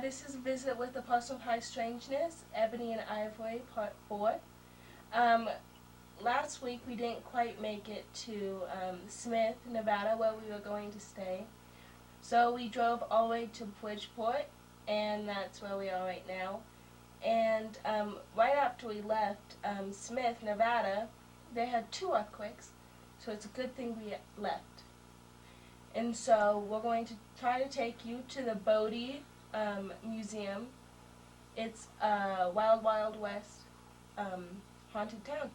This is Visit with the Puzzle High Strangeness, Ebony and Ivory, Part 4. Last week we didn't quite make it to Smith, Nevada, where we were going to stay. So we drove all the way to Bridgeport, and that's where we are right now. And right after we left Smith, Nevada, they had 2 earthquakes, so it's a good thing we left. And so we're going to try to take you to the Bodie Museum. It's a Wild Wild West haunted town.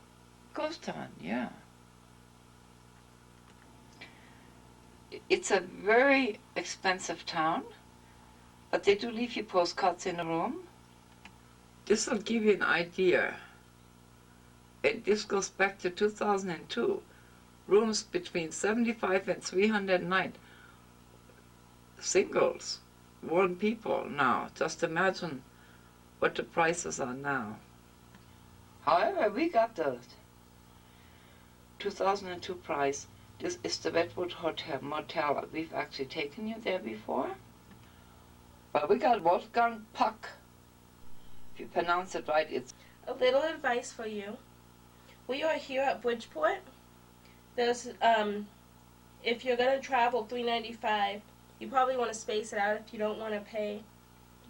Ghost town, yeah. It's a very expensive town, but they do leave you postcards in the room. This will give you an idea. This goes back to 2002. Rooms between 75 and 300 a night. Singles, 1 people now. Just imagine what the prices are now. However, we got the 2002 price. This is the Redwood Hotel Motel. We've actually taken you there before. But we got Wolfgang Puck. If you pronounce it right, it's... A little advice for you. We are here at Bridgeport. There's, if you're going to travel $3.95, you probably want to space it out if you don't want to pay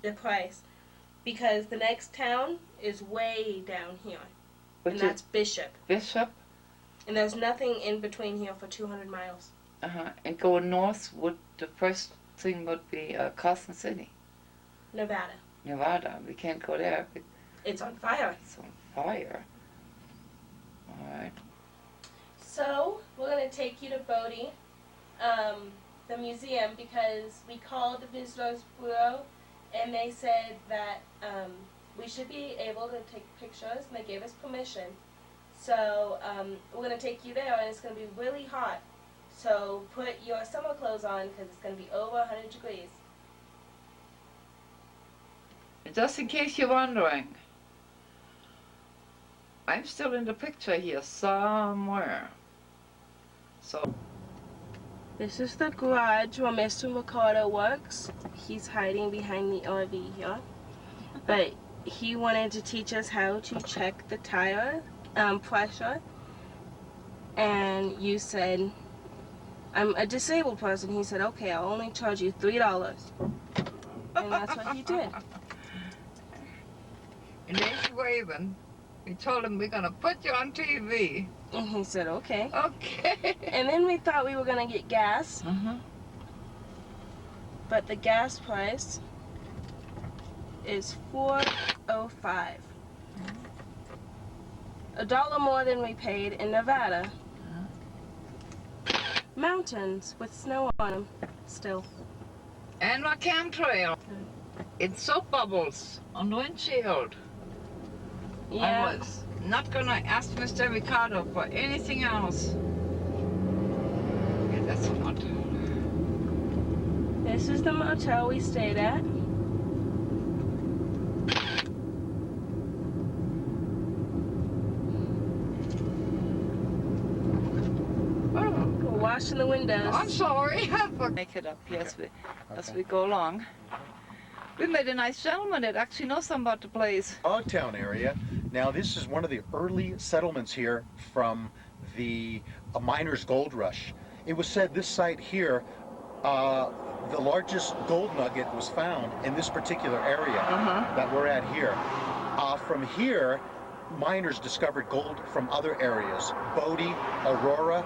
the price. Because the next town is way down here. And that's Bishop. Bishop? And there's nothing in between here for 200 miles. And going north, the first thing would be Carson City. Nevada. Nevada. We can't go there. It's on fire. It's on fire. All right. So, we're going to take you to Bodie, the museum, because we called the Visitors Bureau, and they said that we should be able to take pictures, and they gave us permission. So, we're going to take you there, and it's going to be really hot. So, put your summer clothes on, because it's going to be over 100 degrees. Just in case you're wondering, I'm still in the picture here somewhere. So this is the garage where Mr. Ricardo works. He's hiding behind the RV here. But he wanted to teach us how to check the tire pressure. And you said, I'm a disabled person. He said, okay, I'll only charge you $3. And that's what he did. And he's waving. We told him we're going to put you on TV. And he said, okay. Okay. And then we thought we were going to get gas. But the gas price is $4.05. $1 more than we paid in Nevada. Mountains with snow on them still. And my chemtrail. It's soap bubbles on the windshield. Yeah. I was not going to ask Mr. Ricardo for anything else. Yeah, that's hot. This is the motel we stayed at. We're washing the windows. I'm sorry. Make it up as we go along. We met a nice gentleman that actually knows something about the place. Dogtown area. Now, this is one of the early settlements here from the miners' gold rush. It was said this site here, the largest gold nugget was found in this particular area that we're at here. From here, miners discovered gold from other areas. Bodie, Aurora,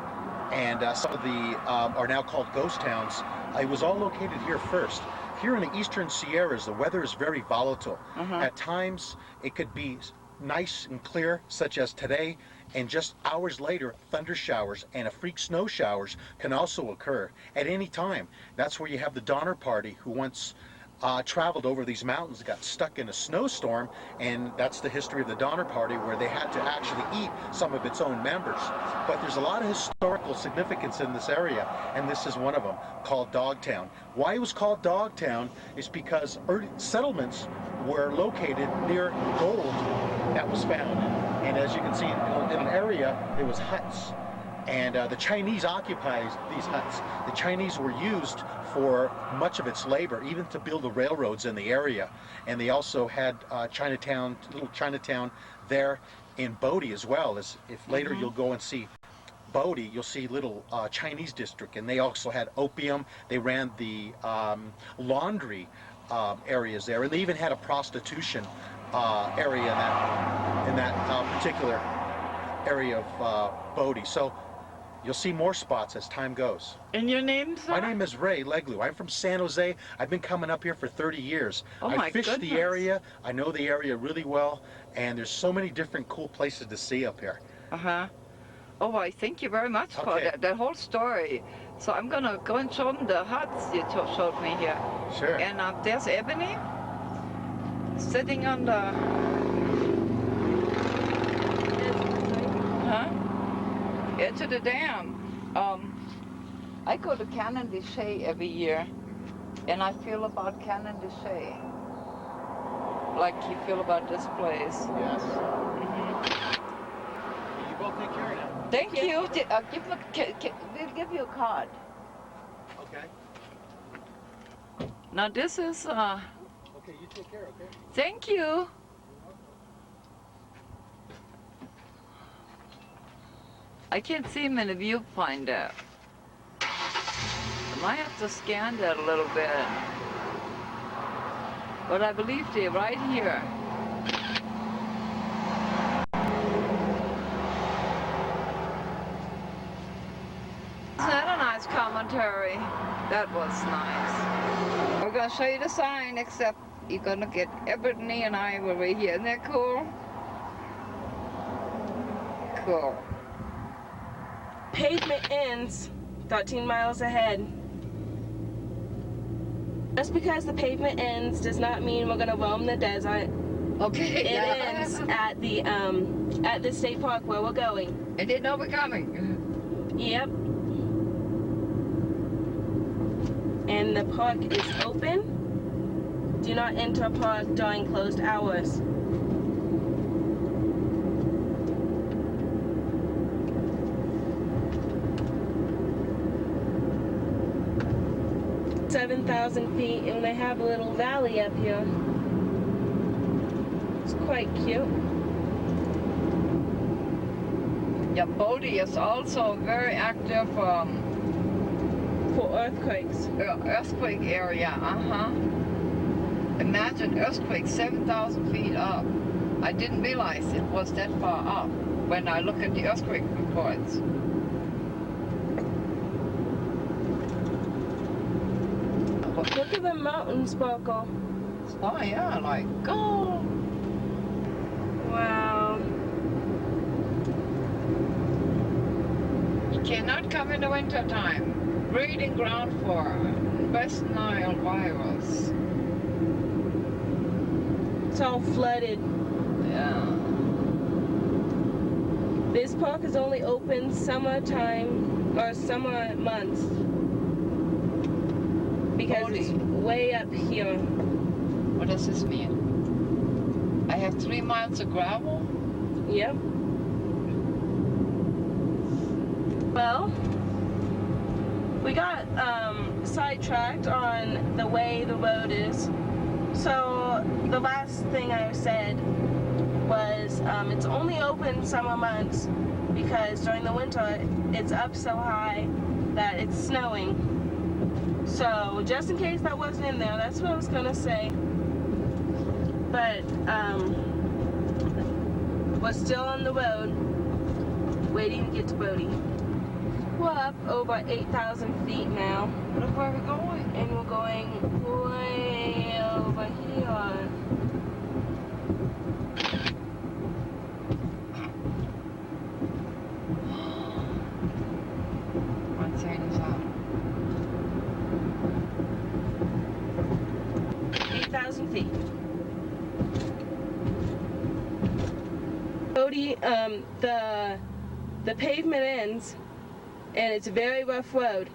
and some of the are now called ghost towns. It was all located here first. Here in the eastern Sierras, the weather is very volatile. At times, it could be nice and clear, such as today, and just hours later, thunder showers and freak snow showers can also occur at any time. That's where you have the Donner Party, who once traveled over these mountains, got stuck in a snowstorm, and that's the history of the Donner Party, where they had to actually eat some of its own members. But there's a lot of historical significance in this area, and this is one of them, called Dogtown. Why it was called Dogtown is because early settlements were located near gold that was found. And as you can see, in an area, there was huts And the Chinese occupied these huts. The Chinese were used for much of its labor, even to build the railroads in the area. And they also had Chinatown, little Chinatown there in Bodie as well. As if later you'll go and see Bodie, you'll see little Chinese district, and they also had opium. They ran the laundry areas there, and they even had a prostitution area in that particular area of Bodie. So you'll see more spots as time goes. And your name, sir? My name is Ray Leglu. I'm from San Jose. I've been coming up here for 30 years. Oh my I fish goodness. the area. I know the area really well, and there's so many different cool places to see up here. Uh-huh. Oh, I thank you very much for Okay. that whole story. So I'm gonna go and show them the huts you showed me here. Sure. And there's Ebony sitting on the edge of the dam. I go to Cannon de Chelly every year, and I feel about Cannon de Chelly like you feel about this place. Yes. Mhm. You both take care now. Thank you. We'll give you a card. Okay. Now this is, Okay, you take care, okay? thank you. I can't see him in the viewfinder. I might have to scan that a little bit. But I believe they're right here. Isn't that a nice commentary? That was nice. We're gonna show you the sign, except you're gonna get Ebony and Ivory here. Isn't that cool? Cool. Pavement ends 13 miles ahead. Just because the pavement ends does not mean we're gonna roam the desert. Okay. It ends at the state park where we're going. And they know we're coming. Yep. And the park is open. Do not enter park during closed hours. $7,000 feet, and they have a little valley up here. It's quite cute. Yeah, Bodie is also very active For earthquakes. earthquake area. Imagine earthquake 7,000 feet up. I didn't realize it was that far up when I look at the earthquake reports. Look at the mountain sparkle. Oh yeah, like gold. Wow. You cannot come in the winter time. Breeding ground for West Nile virus. It's all flooded. Yeah. This park is only open summertime or summer months because it's way up here. What does this mean? I have 3 miles of gravel? Yep. Well, we got sidetracked on the way the road is. So the last thing I said was it's only open summer months because during the winter it's up so high that it's snowing. So just in case that wasn't in there, that's what I was gonna say. But we're still on the road, waiting to get to Bodie. We're up over 8,000 feet now. Look where we're going. And we're going way over here. What sign is that? 8,000 feet. Bodie, the pavement ends, and it's a very rough road,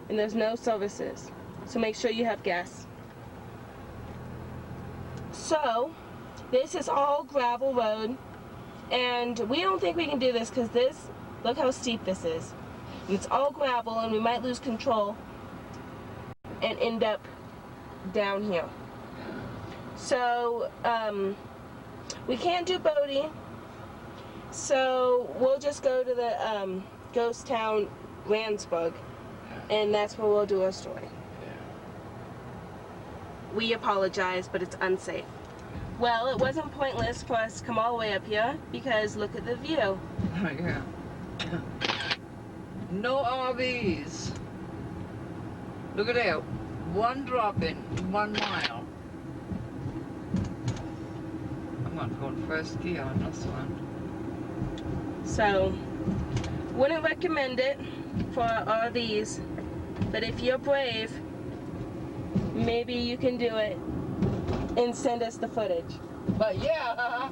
and there's no services, so make sure you have gas. So this is all gravel road, and we don't think we can do this because this Look how steep this is. And it's all gravel, and we might lose control and end up down here. So, we can't do boating, so we'll just go to the ghost town Landsberg, and that's where we'll do our story. We apologize, but it's unsafe. Well, it wasn't pointless for us to come all the way up here, because look at the view. Yeah. No RVs. Look at that. One drop in 1 mile. I'm not going first gear on this one. So, wouldn't recommend it for RVs, but if you're brave, maybe you can do it and send us the footage. But yeah.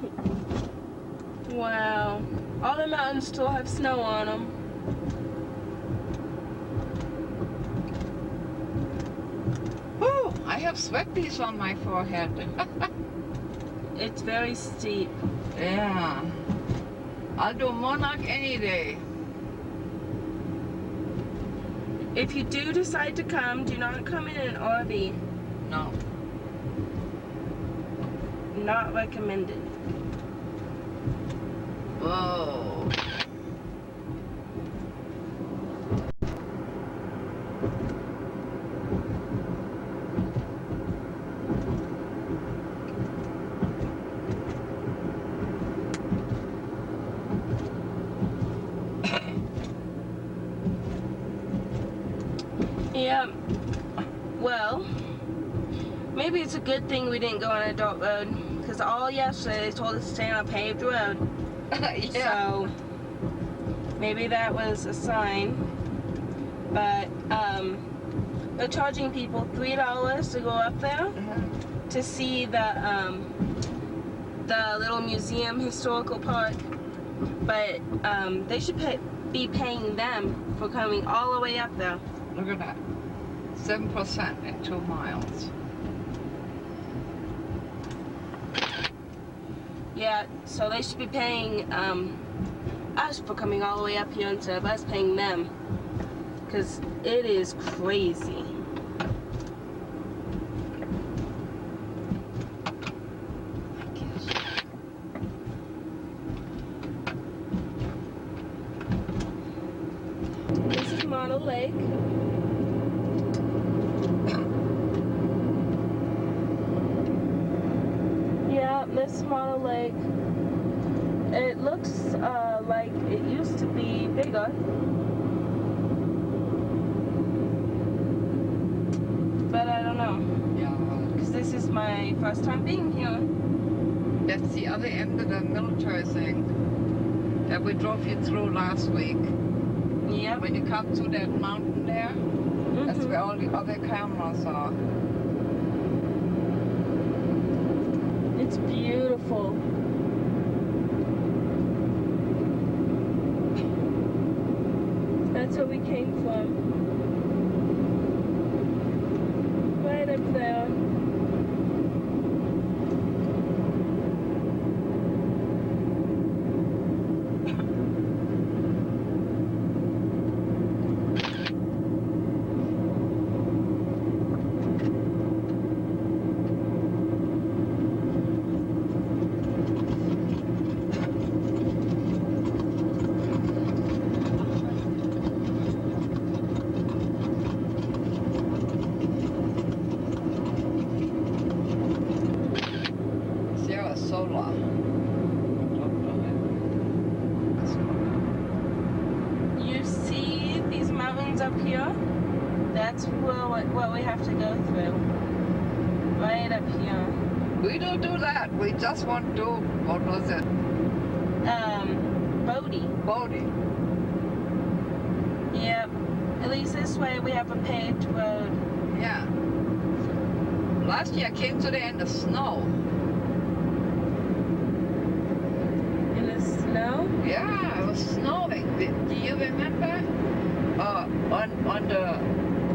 Wow. All the mountains still have snow on them. Whew, I have sweat beads on my forehead. It's very steep. Yeah. I'll do Monarch any day. If you do decide to come, do not come in an RV. No. Not recommended. Whoa. Yeah. Well, maybe it's a good thing we didn't go on a dirt road, because all yesterday they told us to stay on a paved road. Yeah. So maybe that was a sign. But they're charging people $3 to go up there to see the little museum historical park. But they should be paying them for coming all the way up there. Look at that. 7% in 2 miles. Yeah, so they should be paying us for coming all the way up here instead of us paying them. Because it is crazy. This is Mono Lake. Yeah, this is Mono Lake. It looks like it used to be bigger. But I don't know. Yeah. Because this is my first time being here. That's the other end of the military thing that we drove you through last week. Yep. When you come to that mountain there, that's where all the other cameras are. It's beautiful. That's where we came from. Right up there. You see these mountains up here? That's what we have to go through. Right up here. We don't do that. We just want to do, what was it? Bodie. Boating. Yep. At least this way we have a paved road. Yeah. Last year I came today in the snow. In the snow? Yeah, it was snowing. Do you remember?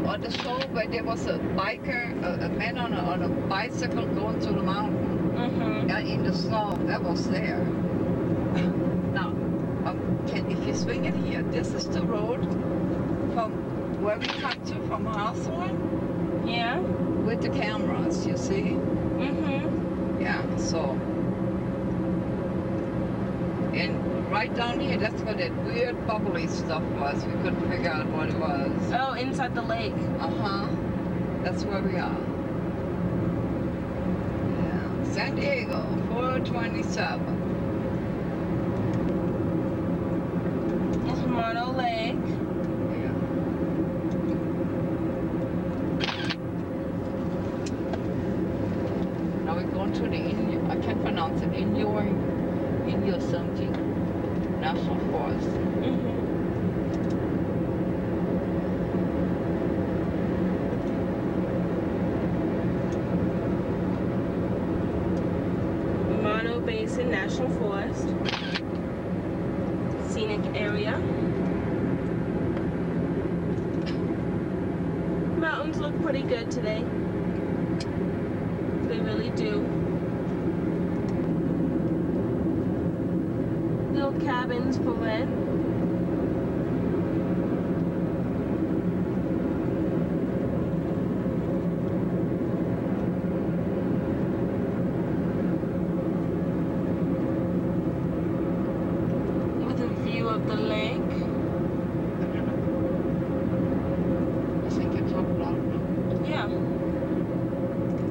On the show where there was a biker, a man on a bicycle going through the mountain. Mm-hmm. In the snow. That was there. Now, if you swing it here. here. This is the road from where we come to from Hawthorne Yeah. with the cameras, you see? Mm-hmm. Yeah, so. And right down here, that's where that weird bubbly stuff was. We couldn't figure out what it was. Oh, inside the lake. Uh-huh. That's where we are. Yeah. San Diego, 427. It's Mono Lake. Yeah. Now we're going to the Inyo, I can't pronounce it, Inyo something, National Forest. Mm-hmm. Mono Basin National Forest. Scenic area. Mountains look pretty good today. They really do. Little cabins for rent. With a view of the lake. I think it's up loud. Yeah.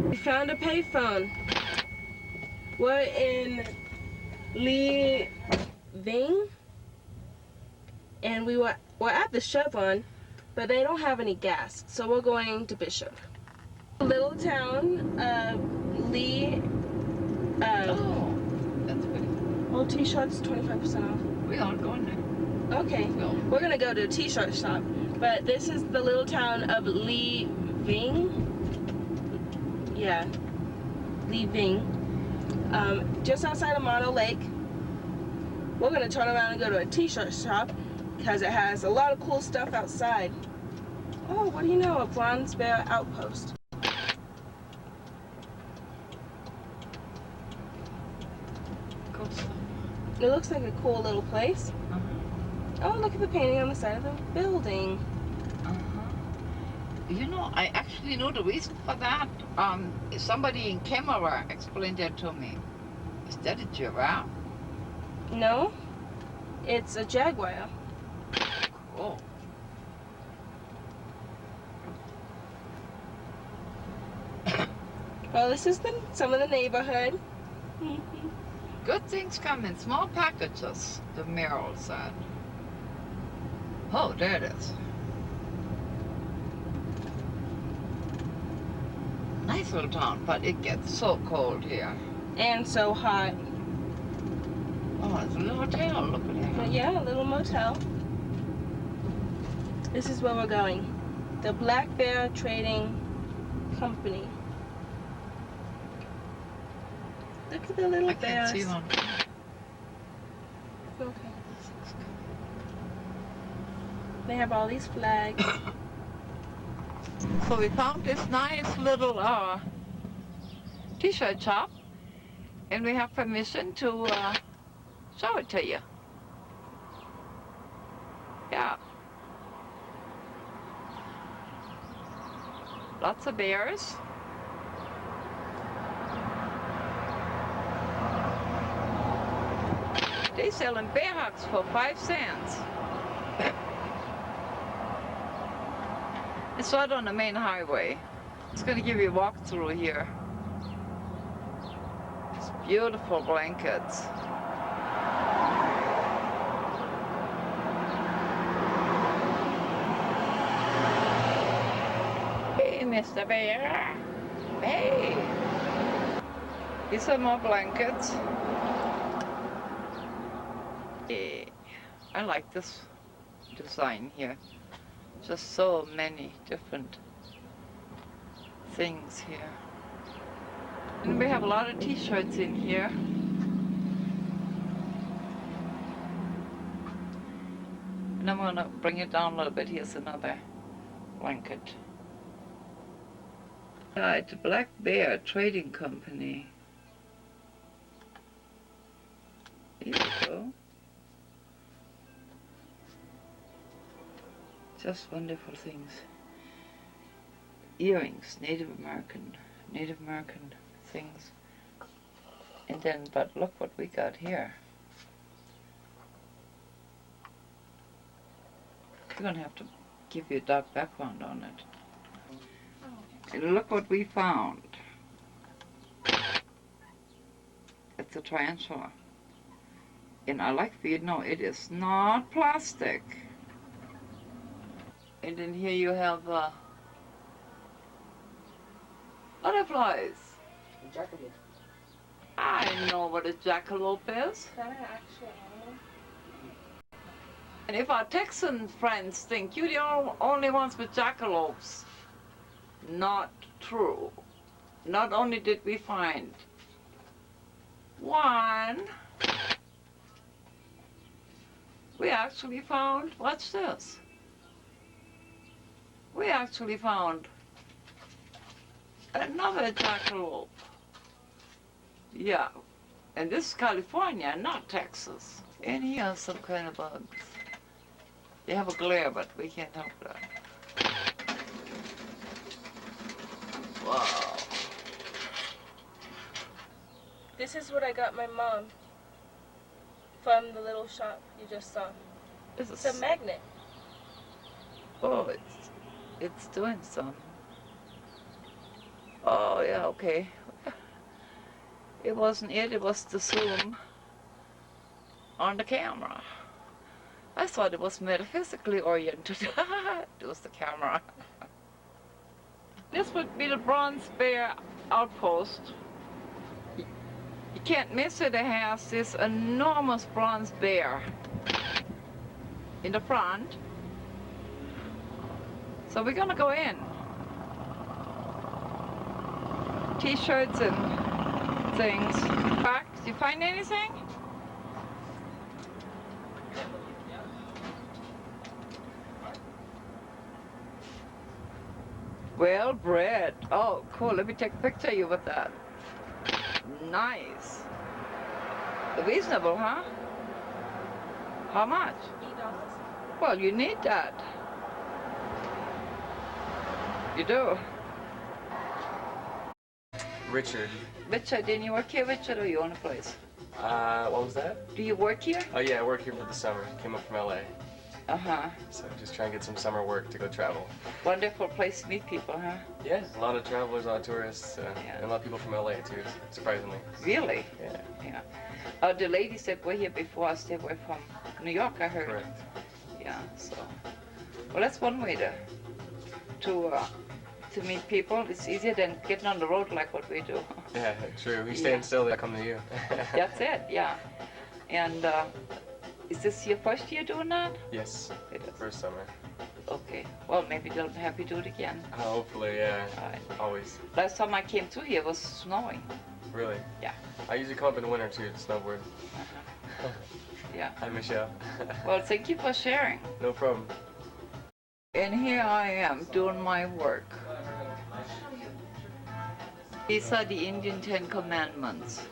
We found a payphone. We're in Lee Ving, and we're at the Chevron, but they don't have any gas, so we're going to Bishop. Little town of Lee. Oh, that's good. Well, t-shirts 25% off. We aren't going there. Okay, Well, we're gonna go to a t-shirt shop, but this is the little town of Lee Ving. Yeah, Lee Ving. Just outside of Mono Lake. We're gonna turn around and go to a t-shirt shop because it has a lot of cool stuff outside. Oh, what do you know? A Bronze Bear outpost. Cool stuff. It looks like a cool little place. Oh, look at the painting on the side of the building. You know, I actually know the reason for that. Somebody in camera explained that to me. Is that a giraffe? No, it's a jaguar. Oh. Well, this is some of the neighborhood. Good things come in small packages, the Merrill said. Oh, there it is. Nice little town, but it gets so cold here. And so hot. Oh, it's a little hotel, look at that. But yeah, a little motel. This is where we're going. The Black Bear Trading Company. Look at the little I bears. can't see one. Okay. They have all these flags. So we found this nice little t-shirt shop, and we have permission to show it to you. Yeah. Lots of bears. They selling bear hugs for 5 cents. It's right on the main highway. It's going to give you a walk through here. It's beautiful blankets. Hey, Mr. Bear. Hey. These are more blankets. Yeah. I like this design here. Just so many different things here. And we have a lot of t-shirts in here. And I'm gonna bring it down a little bit. Here's another blanket. It's Black Bear Trading Company. Here we go. Just wonderful things. Earrings, Native American things. And then, but look what we got here. We're gonna have to give you a dark background on it. And look what we found. It's a tarantula. And I like for you to know it is not plastic. And then here you have butterflies. I know what a jackalope is. Is that an actual animal? And if our Texan friends think you're the only ones with jackalopes, not true. Not only did we find one, we actually found, watch this. We actually found another jackalope. Yeah, and this is California, not Texas. And here are some kind of bugs. They have a glare, but we can't help that. Wow. This is what I got my mom from the little shop you just saw. It's a magnet. Oh, it's doing some. Oh, yeah, okay. It wasn't it was the zoom on the camera. I thought it was metaphysically oriented. It was the camera. This would be the Bronze Bear outpost. You can't miss it. It has this enormous bronze bear in the front. So we're gonna go in. T-shirts and things. Back, did you find anything? Well bred. Oh, cool. Let me take a picture of you with that. Nice. Reasonable, huh? How much? $8. Well, you need that. You do. Richard. Richard, didn't you work here, Richard, or you own a place? What was that? Do you work here? Oh yeah, I work here for the summer. Came up from LA. Uh-huh. So just trying to get some summer work to go travel. Wonderful place to meet people, huh? Yeah, a lot of travelers, a lot of tourists, Yeah. and a lot of people from LA too, surprisingly. Really? Yeah. Yeah. The ladies that were here before us, they were from New York, I heard. Correct. Yeah, so. Well, that's one way to meet people. It's easier than getting on the road like what we do. Yeah, true. We stand still, they come to you. That's it, yeah. And is this your first year doing that? Yes. It is. First summer. Okay. Well, maybe they'll have you do it again. Hopefully, yeah. All right. Always. Last time I came through here, it was snowing. Really? Yeah. I usually come up in the winter too to snowboard. Uh-huh. Yeah. Hi, Michelle. Well, thank you for sharing. No problem. And here I am doing my work. These are the Indian 10 Commandments.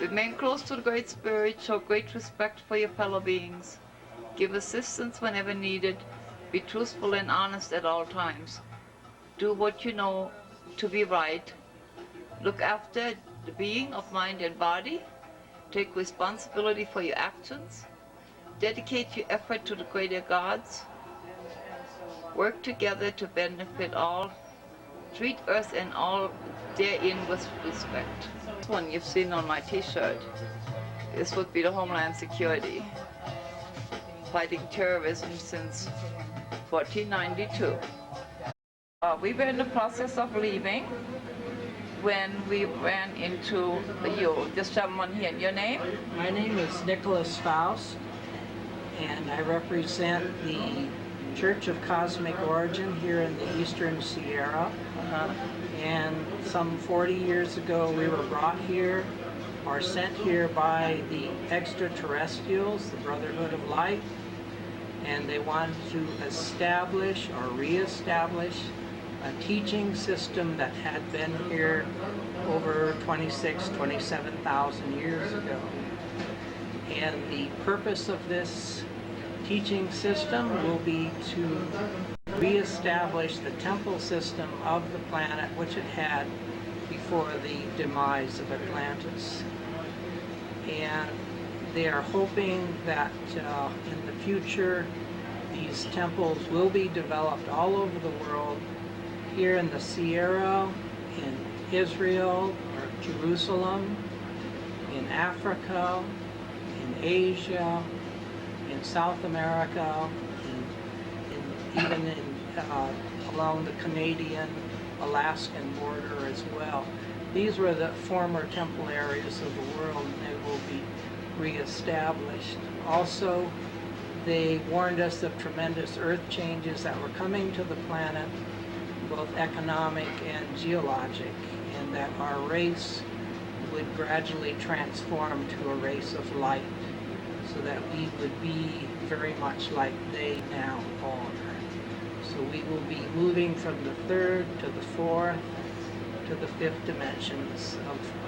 Remain close to the Great Spirit, show great respect for your fellow beings, give assistance whenever needed, be truthful and honest at all times, do what you know to be right, look after the being of mind and body, take responsibility for your actions, dedicate your effort to the greater gods, work together to benefit all, treat earth and all therein with respect. This one you've seen on my t-shirt. This would be the Homeland Security, fighting terrorism since 1492. We were in the process of leaving when we ran into this gentleman here. Your name? My name is Nicholas Faust, and I represent the Church of Cosmic Origin here in the Eastern Sierra. And some 40 years ago we were brought here or sent here by the extraterrestrials, the Brotherhood of Light, and they wanted to establish or reestablish a teaching system that had been here over 27,000 years ago. And the purpose of this teaching system will be to reestablish the temple system of the planet which it had before the demise of Atlantis. And they are hoping that in the future these temples will be developed all over the world, here in the Sierra, in Israel or Jerusalem, in Africa, in Asia, in South America, even along the Canadian, Alaskan border as well. These were the former temple areas of the world, and they will be reestablished. Also, they warned us of tremendous earth changes that were coming to the planet, both economic and geologic, and that our race would gradually transform to a race of light, so that we would be very much like they now are. So we will be moving from the third to the fourth to the fifth dimensions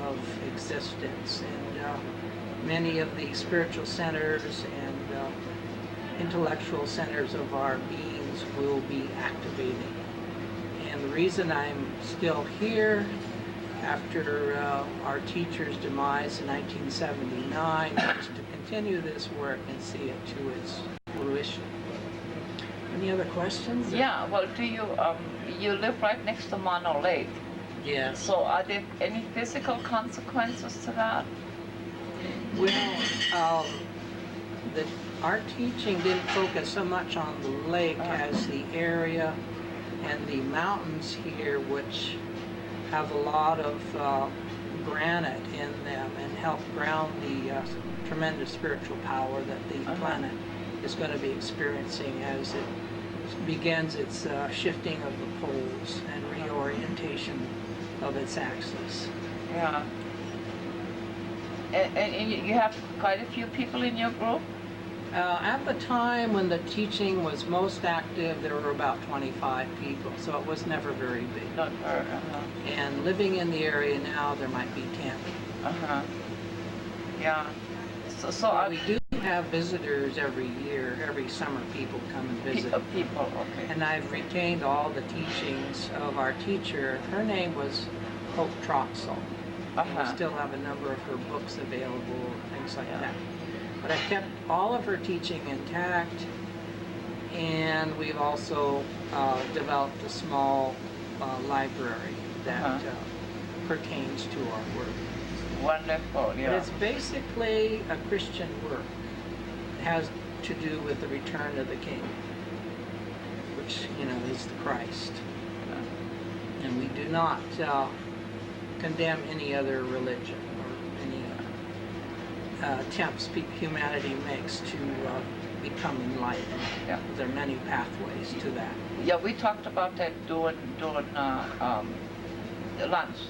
of existence. And many of the spiritual centers and intellectual centers of our beings will be activating. And the reason I'm still here after our teacher's demise in 1979 is to continue this work and see it to its fruition. Any other questions? Yeah, well, do you, you live right next to Mono Lake. Yes. So are there any physical consequences to that? Well, our teaching didn't focus so much on the lake as the area and the mountains here, which have a lot of granite in them and help ground the tremendous spiritual power that the planet is going to be experiencing as it begins its shifting of the poles and reorientation of its axis. Yeah. And you have quite a few people in your group? At the time when the teaching was most active, there were about 25 people, so it was never very big. Not very, And living in the area now, there might be 10. Yeah. So we do have visitors every year. Every summer, people come and visit. People, okay. And I've retained all the teachings of our teacher. Her name was Hope Troxel. We still have a number of her books available, things like that. But I kept all of her teaching intact, and we've also developed a small library that pertains to our work. Wonderful, yeah. But it's basically a Christian work. It has to do with the return of the King, which, is the Christ. And we do not condemn any other religion or any attempts humanity makes to become enlightened. Yeah. There are many pathways to that. Yeah, we talked about that during lunch.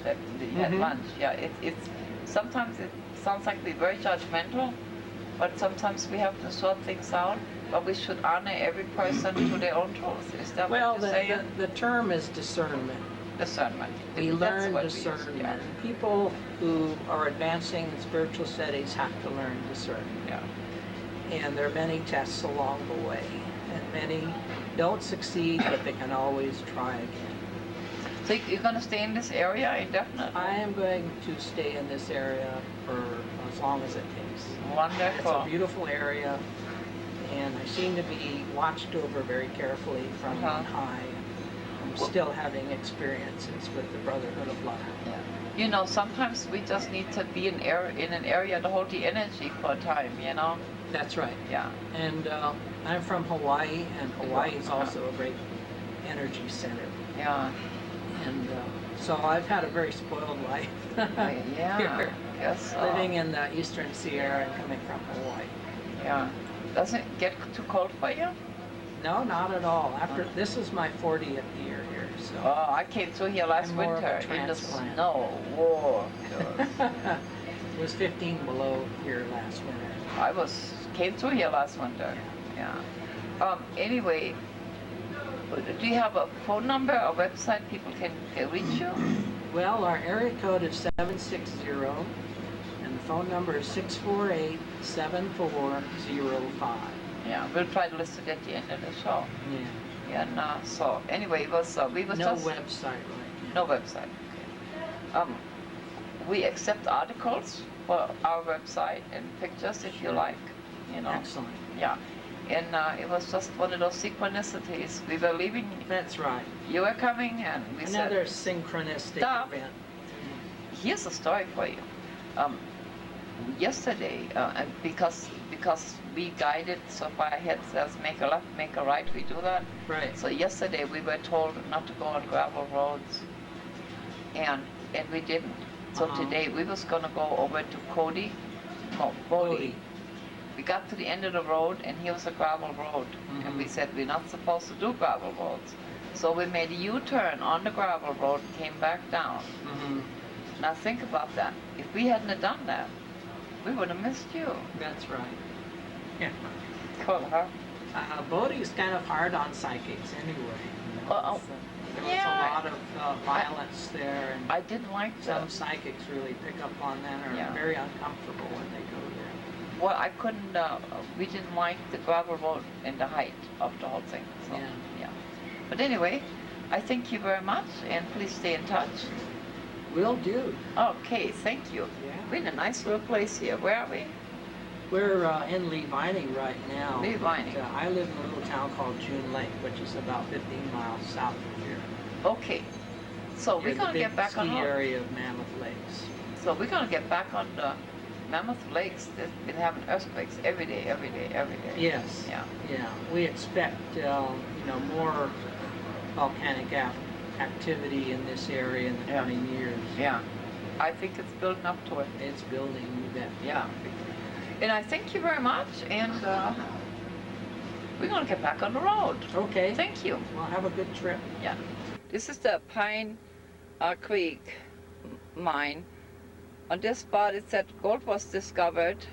That we had lunch. Yeah, it's sometimes it sounds like we're very judgmental, but sometimes we have to sort things out. But we should honor every person to their own truth. Is that what you're saying? Well, the term is discernment. Discernment. We learn discernment. Yeah. People who are advancing in spiritual studies have to learn discernment. Yeah. And there are many tests along the way, and many don't succeed, but they can always try again. So you're going to stay in this area indefinitely? I am going to stay in this area for as long as it takes. Wonderful. It's a beautiful area, and I seem to be watched over very carefully from on high. I'm still having experiences with the Brotherhood of Love. Yeah. Sometimes we just need to be in an area to hold the energy for a time, That's right. Yeah. And I'm from Hawaii, and Hawaii is also a great energy center. Yeah. And so I've had a very spoiled life Yeah. here, Yes. living in the Eastern Sierra and coming from Hawaii. Yeah. Doesn't it get too cold for you? No, not at all. This is my 40th year here, so. Oh, I came through here last I'm more of a winter in the transplant. snow. Whoa. It was 15 below here last winter. Came through here last winter. Yeah. Anyway, do you have a phone number or website people can reach you? Well, our area code is 760, and the phone number is 648-7405. Yeah, we'll try to list it at the end of the show. Yeah. And so anyway, it was we was No just website right no website. Okay. We accept articles for our website and pictures if you like. You know. Excellent. Yeah. And it was just one of those synchronicities. We were leaving. That's right. You were coming, and we Another said, synchronistic Stop. event. here's a story for you. Yesterday, and because we guided so far ahead, says make a left, make a right, we do that. Right. So yesterday we were told not to go on gravel roads, and we didn't. So today we was gonna go over to Bodie. We got to the end of the road, and here was a gravel road, and we said we're not supposed to do gravel roads. So we made a U-turn on the gravel road, came back down. Now think about that. If we hadn't have done that, we would have missed you. That's right. Yeah. Cool, huh? Bodie's kind of hard on psychics anyway. You know, there was a lot of violence there, and I didn't like some psychics really pick up on that, or are very uncomfortable when they go there. Well, I couldn't, we didn't like the gravel road and the height of the whole thing. So, yeah. But anyway, I thank you very much, and please stay in touch. Will do. Okay, thank you. Yeah. We're in a nice little place here. Where are we? We're in Lee Vining right now. Lee Vining. I live in a little town called June Lake, which is about 15 miles south of here. Okay. So we're going to get back on the area of Mammoth Lakes. So we're going to get back on the Mammoth Lakes. They've been having earthquakes every day. Yes. Yeah. Yeah. We expect, more volcanic activity in this area in the coming years. Yeah. I think it's building up to it. It's building, you bet. Yeah. And I thank you very much, and we're going to get back on the road. Okay. Thank you. Well, have a good trip. Yeah. This is the Pine Creek mine. On this spot, it said gold was discovered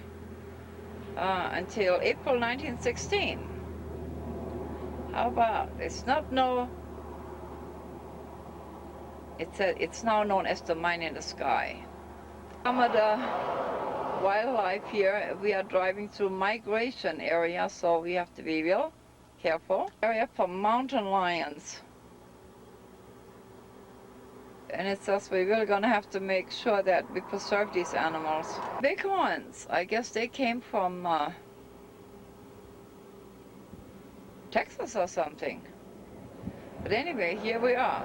until April 1916. How about, it's now known as the mine in the sky. Some of the wildlife here, we are driving through migration area, so we have to be real careful. Area for mountain lions. And it says we're really going to have to make sure that we preserve these animals. Bighorns, I guess they came from Texas or something. But anyway, here we are.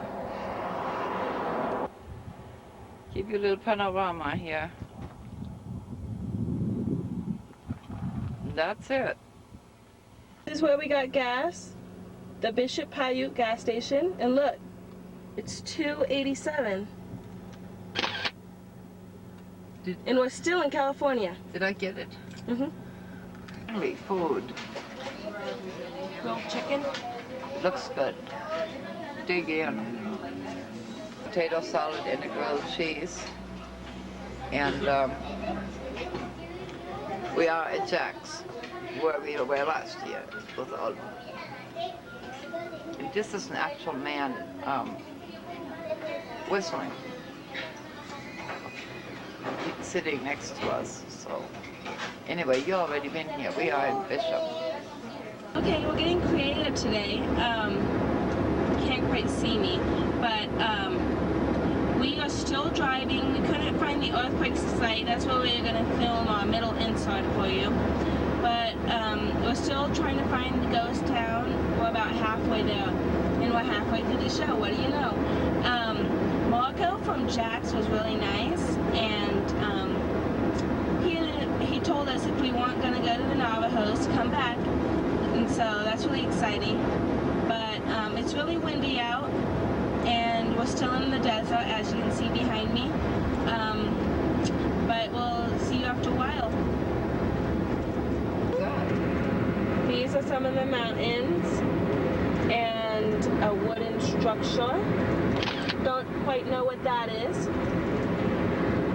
Give you a little panorama here. And that's it. This is where we got gas, the Bishop Paiute gas station, and look, it's $2.87. And we're still in California. Did I get it? Finally, food. Grilled chicken. Looks good. Dig in. Potato salad and a grilled cheese. And we are at Jack's, where we were last year with all. And this is an actual man whistling. He's sitting next to us. So anyway, you already been here. We are in Bishop. Okay, we're getting creative today. Can't quite see me, but we are still driving. We couldn't find the earthquake site. That's where we're going to film our middle insert for you. But we're still trying to find the ghost town. We're about halfway there, and we're halfway through the show. What do you know? Marco from Jack's was really nice, and he told us if we weren't going to go to the Navajos to come back, and so that's really exciting. But it's really windy out, and we're still in the desert, as you can see behind me. But we'll see you after a while. These are some of the mountains and a wooden structure. Don't quite know what that is,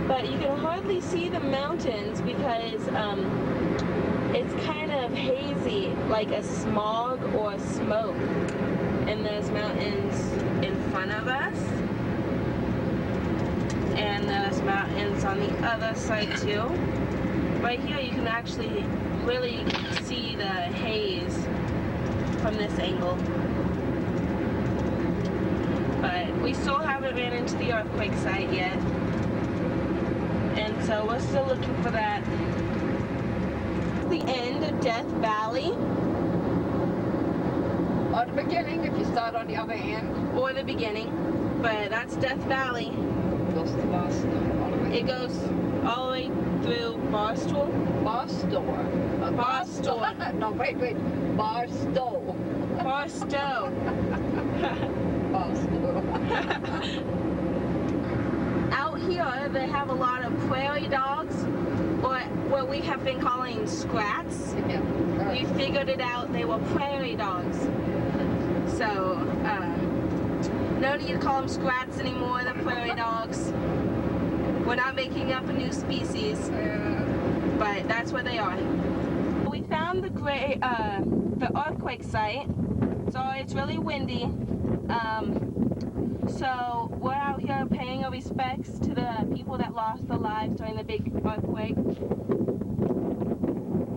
but you can hardly see the mountains because it's kind of hazy, like a smog or smoke. And there's mountains in front of us, And there's mountains on the other side too. Right here you can actually really see the haze from this angle. But we still haven't ran into the earthquake site yet. And so we're still looking for that. The end of Death Valley. Or the beginning, if you start on the other end. Or the beginning. But that's Death Valley. It goes to Boston. All the way. It goes all the way through Barstow. Barstow. Barstow. No, wait. Barstow. Barstow. Barstow. Out here, they have a lot of prairie dogs, or what we have been calling scrats. Yeah. We figured it out, they were prairie dogs. So, no need to call them scrats anymore, they're prairie dogs. We're not making up a new species, but that's what they are. We found the earthquake site, so it's really windy. So we're out here paying our respects to the people that lost their lives during the big earthquake.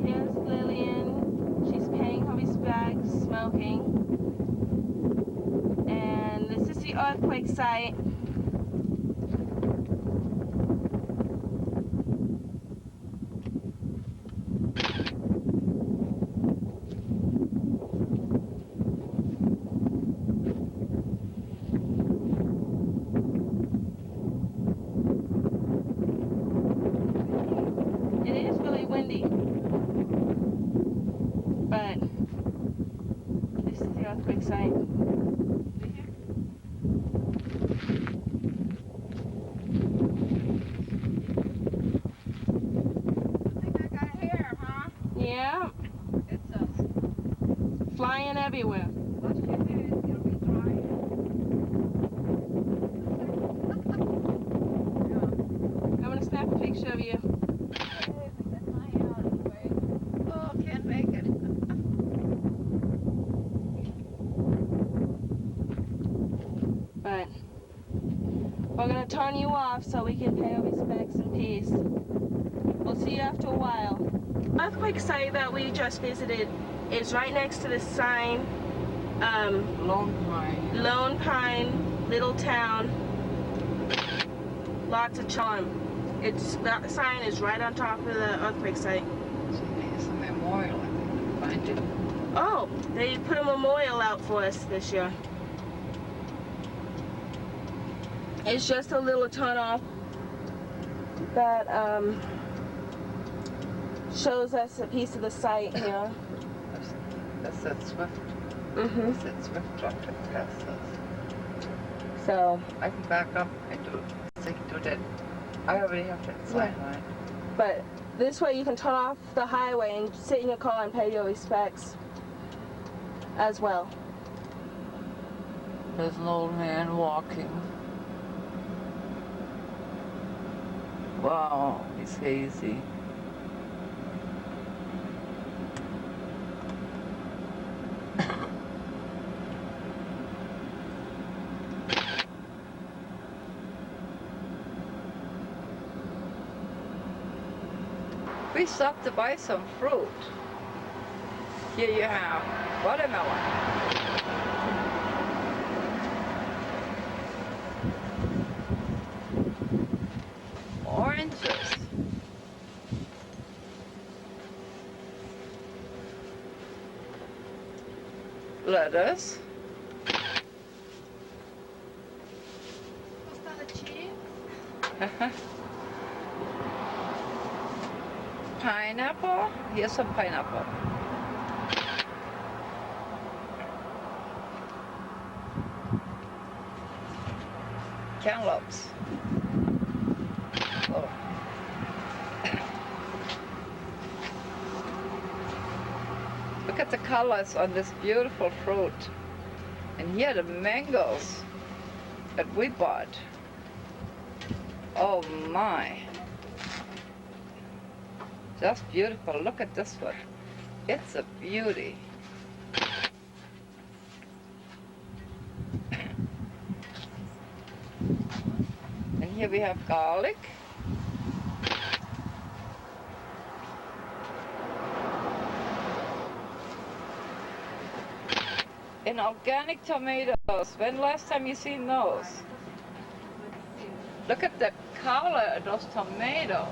Here's Lilian. She's paying her respects, smoking. And this is the earthquake site. Windy, but this is the earthquake site. I think I got hair, huh? Yeah, It's a flying everywhere. wash your head, it'll be dry. I'm gonna snap a picture of you. Oh, can't make it. But we're gonna turn you off so we can pay our respects in peace. We'll see you after a while. Earthquake site that we just visited is right next to the sign, Lone Pine. Lone Pine, little town, lots of charm. That sign is right on top of the earthquake site. It's a memorial, I think. Find it. Oh, they put a memorial out for us this year. It's just a little turnoff that shows us a piece of the site here. That's that Swift. Mm-hmm. That's that Swift truck that passed us. So, I can back up and do that. I already have that sign, Yeah. right? but this way you can turn off the highway and sit in your car and pay your respects as well. There's an old man walking. Wow, he's hazy. We stopped to buy some fruit. Here you have watermelon. Oranges. Lettuce. Pineapple. Here's some pineapple. Cantaloupes. Oh. Look at the colors on this beautiful fruit. And here the mangoes that we bought. Oh my. Just beautiful. Look at this one. It's a beauty. And here we we have garlic. And organic tomatoes. When last time you seen those? Look at the color of those tomatoes.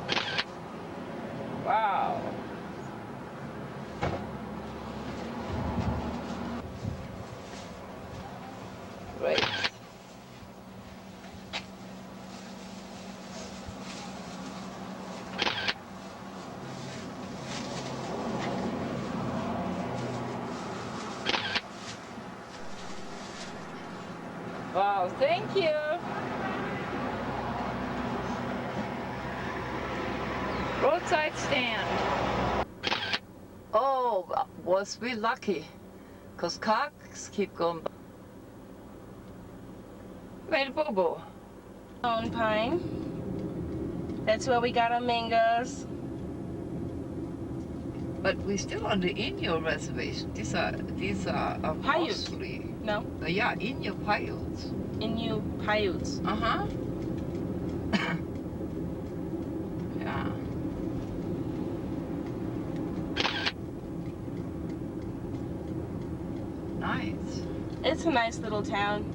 Wow. Great. Wow, thank you. Roadside stand. Oh, was we lucky? Because cars keep going. Wait, Bobo. Lone Pine. That's where we got our mangoes. But we're still on the Inyo reservation. These are Paiutes. mostly. No, Yeah, Inyo Paiutes. Innu Paiutes. Uh-huh. Yeah. Nice. It's a nice little town.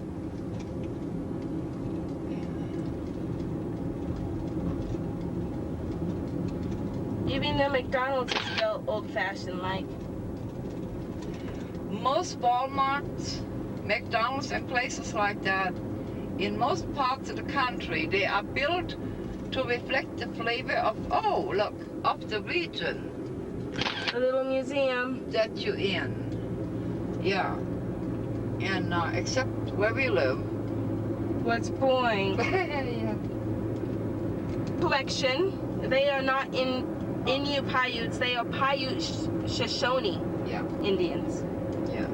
Even the McDonald's is still old-fashioned like. Most Walmarts, McDonald's and places like that, in most parts of the country, they are built to reflect the flavor of, oh, look, of the region A little museum. that you're in. Yeah. And except where we live. What's boring? Yeah. Collection. They are not in Innu Paiutes. They are Paiute Shoshone Yeah. Indians. Yeah.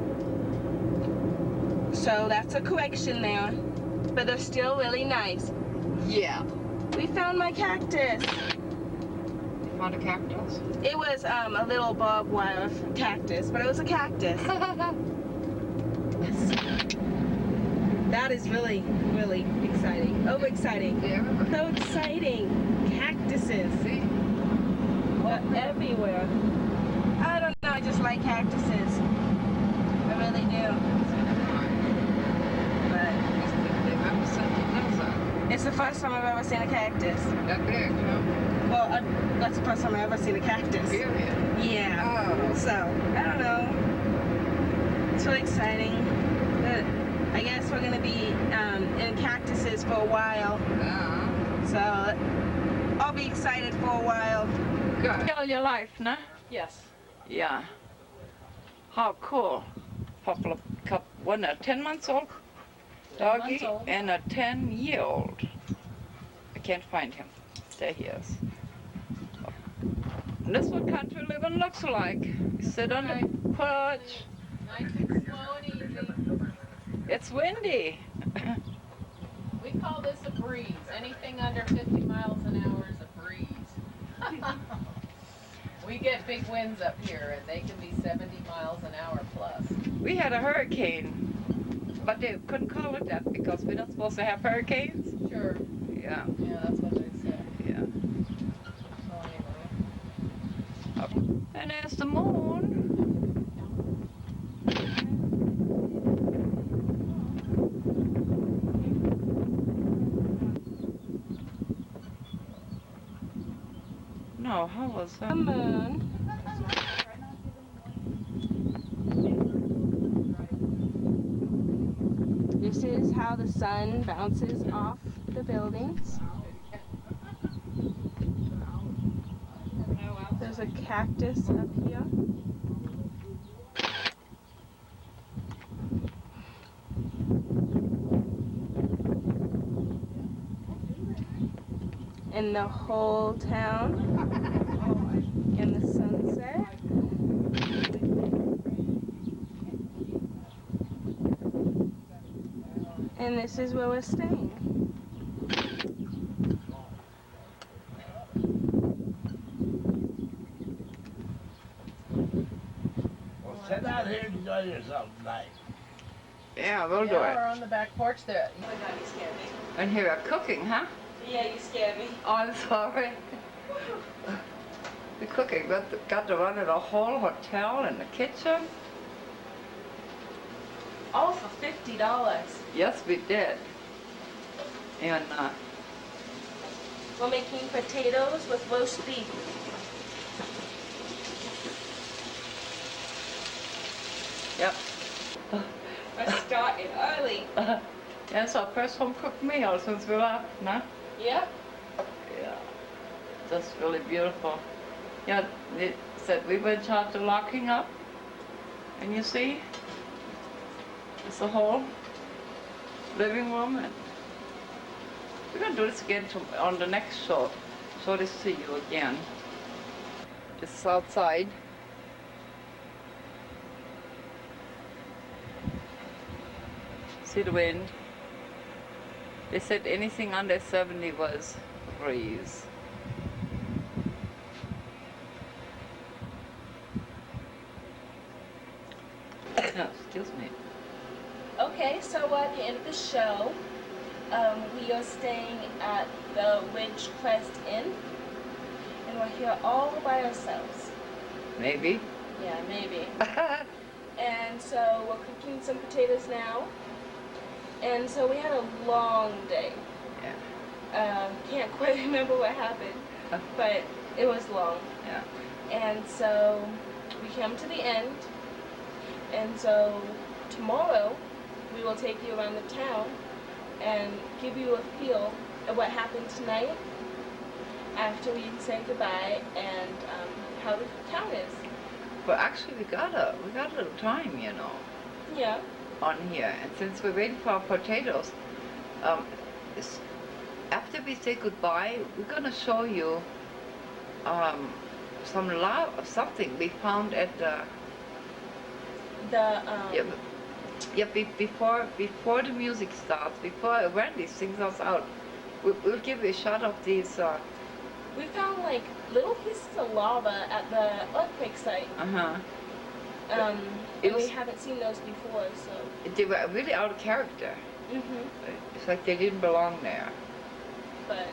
So that's a correction there. But they're still really nice. Yeah. We found my cactus. You found a cactus? It was a little barbed wire cactus, but it was a cactus. That is really, really exciting. Overexciting. Yeah. So exciting. Cactuses. See? They're everywhere. I don't know, I just like cactuses. I really do. But it's the first time I've ever seen a cactus. That big, huh? Well, that's the first time I've ever seen a cactus. Period. Yeah. Oh. So, I don't know. It's really exciting. But I guess we're going to be in cactuses for a while. So, I'll be excited for a while. Good. All your life, no? Yes. Yeah. How cool. One a 10 months old doggy 10 months old. and a 10-year-old. I can't find him. There he is. And this is what country living looks like. You sit on the porch. Nice and slow and easy. It's windy. We call this a breeze. Anything under 50 miles an hour is a breeze. We get big winds up here, and they can be 70 miles an hour plus. We had a hurricane, but they couldn't call it that because we're not supposed to have hurricanes. Sure. Yeah, Yeah, that's what they said. yeah. So anyway. And there's the moon. No, how was The that? moon. This is how the sun bounces off the buildings. There's a cactus up here. And the whole town in the sunset. And this is where we're staying. Well, sit out here and enjoy yourself tonight. Yeah, we'll do Yeah, it. we're on the back porch there. And here we're cooking, huh? Yeah, you scared me. Oh, I'm sorry. The cooking got to run in a whole hotel in the kitchen. All for $50. Yes, we did. And We're making potatoes with roast beef. yep. We're starting early. That's our first home cooked meal since we left, no? Yep. Yeah. That's really beautiful. Yeah, it said we were in charge of locking up. And you see, it's a whole living room. And we're going to do this again on the next show. Show this to you again. This is outside. See the wind? They said anything under 70 was a breeze. Excuse me. Okay, so at the end of the show, we are staying at the Ridge Crest Inn, and we're here all by ourselves. Maybe. Yeah, maybe. And so we're cooking some potatoes now, and so we had a long day. Yeah. Can't quite remember what happened, but it was long. Yeah. And so we come to the end, and so tomorrow we will take you around the town and give you a feel of what happened tonight after we say goodbye and how the town is. But actually we got a little time, you know, Yeah. on here. And since we're waiting for our potatoes, after we say goodbye, we're gonna show you something we found at the before the music starts, before Wendy sings us out, we'll give you a shot of these. We found like little pieces of lava at the earthquake site. And we haven't seen those before, so. They were really out of character. It's like they didn't belong there. But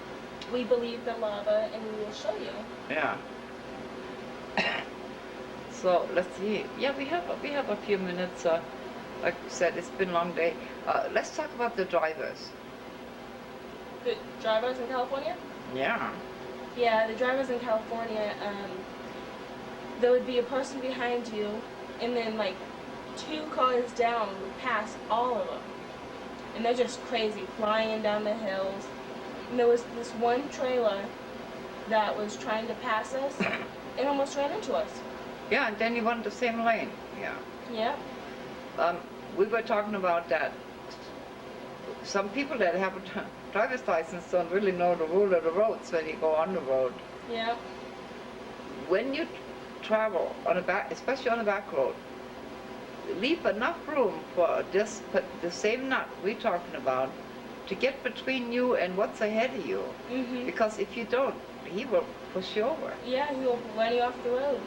we believe the lava, and we will show you. Yeah. So let's see. Yeah, we have a few minutes. Like you said, it's been a long day. Let's talk about the drivers. The drivers in California? Yeah. Yeah, the drivers in California, there would be a person behind you, and then like 2 cars down would pass all of them. And they're just crazy, flying down the hills. And there was this one trailer that was trying to pass us and almost ran into us. Yeah, and then you went the same lane. Yeah. Yeah. We were talking about that. Some people that have a driver's license don't really know the rule of the roads when you go on the road. Yeah. When you travel on especially on a back road, leave enough room for the same nut we're talking about to get between you and what's ahead of you. Because if you don't, he will push you over. Yeah, he will run you off the road.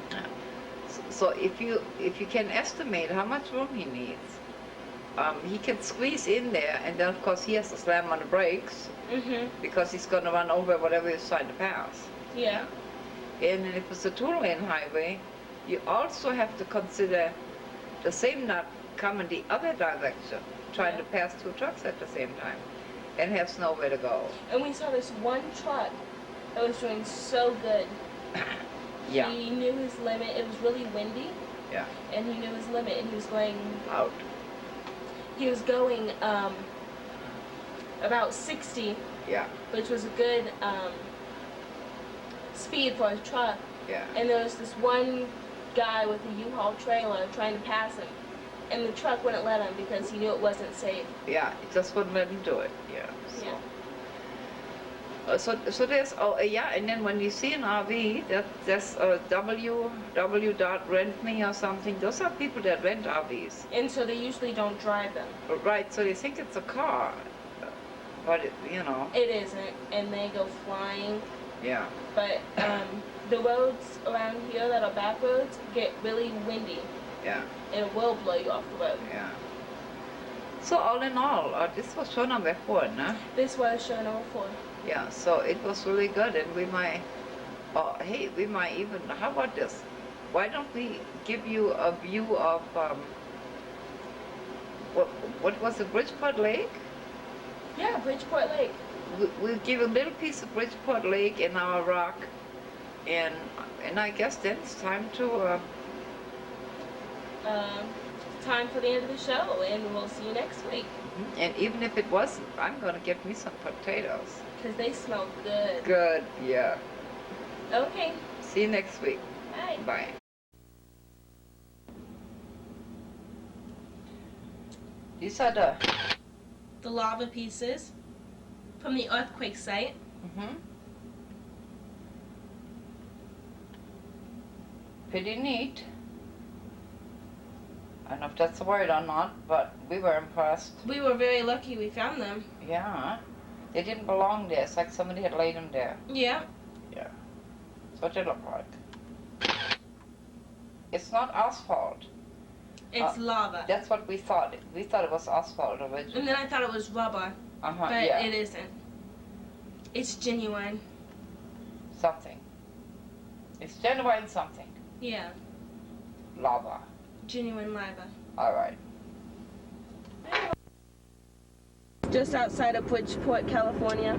So if you can estimate how much room he needs, he can squeeze in there, and then of course he has to slam on the brakes because he's going to run over whatever he's trying to pass. Yeah. And if it's a 2-lane highway, you also have to consider the same nut coming the other direction, trying to pass 2 trucks at the same time, and has nowhere to go. And we saw this one truck that was doing so good. Yeah. He knew his limit. It was really windy. Yeah. And he knew his limit, and he was going Out. He was going about 60, Yeah. which was a good speed for a truck. Yeah. And there was this one guy with a U-Haul trailer trying to pass him, and the truck wouldn't let him because he knew it wasn't safe. Yeah. It just wouldn't let him do it. Yeah. So. Yeah. So there's, and then when you see an RV, there's www.rentme or something. Those are people that rent RVs. And so they usually don't drive them. Right, so they think it's a car, but it. It isn't, and they go flying. Yeah. But the roads around here that are back roads get really windy. Yeah. And it will blow you off the road. Yeah. So all in all, this was show number 4, no? This was show number 4. Yeah, so it was really good, and we might, oh, hey, we might even, how about this? Why don't we give you a view of, what was it, Bridgeport Lake? Yeah, Bridgeport Lake. We'll give a little piece of Bridgeport Lake in our rock, and I guess then it's time to, Time for the end of the show, and we'll see you next week. and even if it wasn't, I'm gonna get me some potatoes. Because they smell good. Good, yeah. Okay, See you next week. bye. Bye. These are The lava pieces from the earthquake site. Pretty neat. I don't know if that's the word or not, but we were impressed. We were very lucky we found them. Yeah. They didn't belong there. It's like somebody had laid them there. Yeah. Yeah. That's what they look like. It's not asphalt. It's lava. That's what we thought. We thought it was asphalt originally. And then I thought it was rubber, Uh-huh, but yeah. it isn't. It's genuine. Something. It's genuine something. Yeah, Lava. genuine lava. All right. Just outside of Bridgeport, California.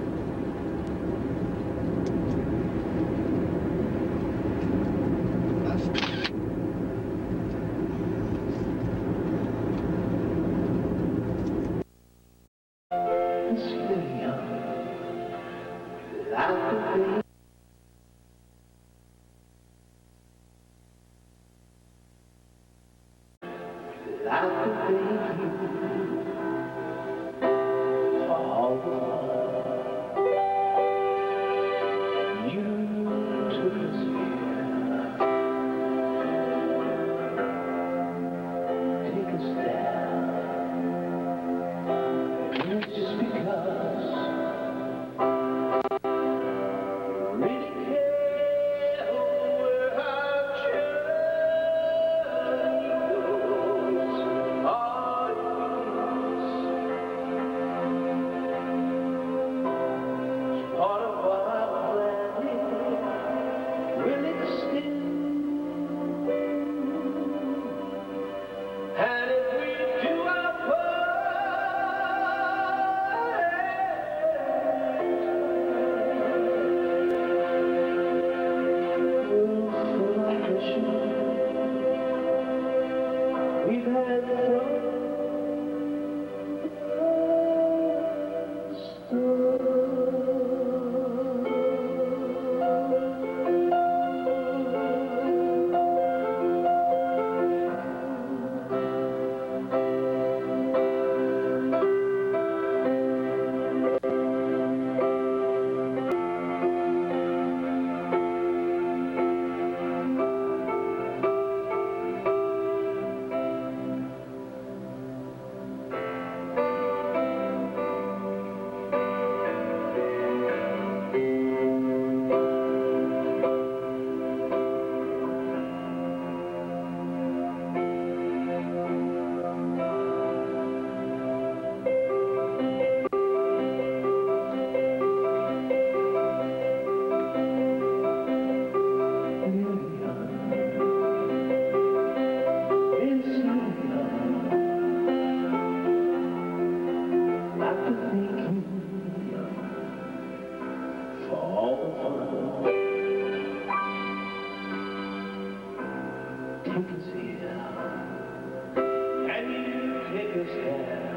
Can you take us there?